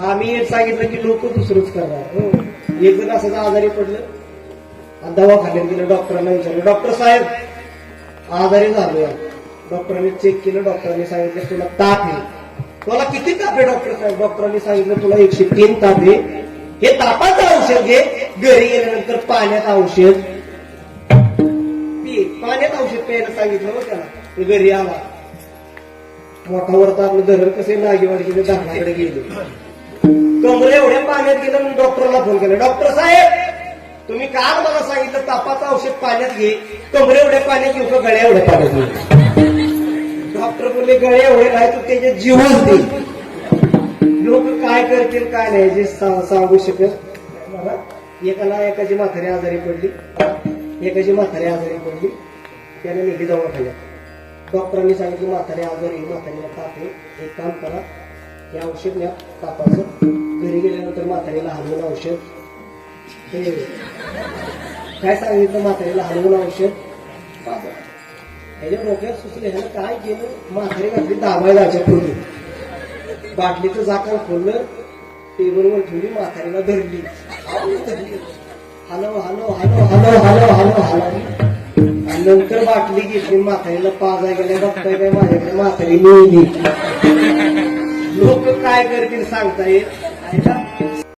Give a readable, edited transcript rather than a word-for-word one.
आम्ही एक सांगितलं की लोक दुसरंच करणार. हो, एक जण असं आजारी पडलं, दवाखान्यात गेलं, डॉक्टरांना विचारलं, डॉक्टर साहेब आजारी झालोय. डॉक्टरांनी चेक केलं, डॉक्टरांनी सांगितलं तुला ताप आहे. तुला किती ताप आहे डॉक्टर साहेब? डॉक्टरांनी सांगितलं तुला 103 ताप आहे. हे तापाचं औषध घे, घरी गेल्यानंतर पाण्यात औषध पी. पाण्यात औषध प्यायला सांगितलं हो त्याला. तो घरी आला, मोठावर तर आपलं धरण कसे नागेवाडी गेले, दाखल्याकडे गेले, कमरे एवढ्या पाण्यात गेलं. डॉक्टरला फोन केला, डॉक्टर साहेब तुम्ही काल मला सांगितलं तापाचं औषध पाण्यात घे, कमरे एवढ्या पाण्यात घेऊ का गळ्या एवढ्या पाण्यात घेऊ? डॉक्टर बोलले गळ्या एवढे नाही तू त्याचे जीवच दे. लोक काय करतील काय नाही जे सांगू शकत मला. एकाची म्हातारी आजारी पडली, एकाची म्हातारी आजारी पडली, त्याने नेली दवाखान्यात. डॉक्टरांनी सांगितलं म्हातारी आजारी, म्हातारीला ताप आहे, एक काम करा हे औषध घ्या तापाचं, घरी गेल्यानंतर म्हातारीला हलवून औषध. काय सांगितलं? म्हातारीला हलवून औषध. ह्याच्या डोक्यात सुचलं, ह्याला काय केलं? म्हातारी घातली दाबायला जायच्या पूर्वी, बाटलीचं झाकण खोललं, टेबलवर ठेवली, म्हातारीला धरली, हलव हलव हलव हलव हलव हलव हलव. आणि नंतर बाटली घेतली, म्हातारीला पाजाय गेल्या, बघताय काय माझ्याकडे म्हातारी मिळली. लोक काय करतील सांगता येत.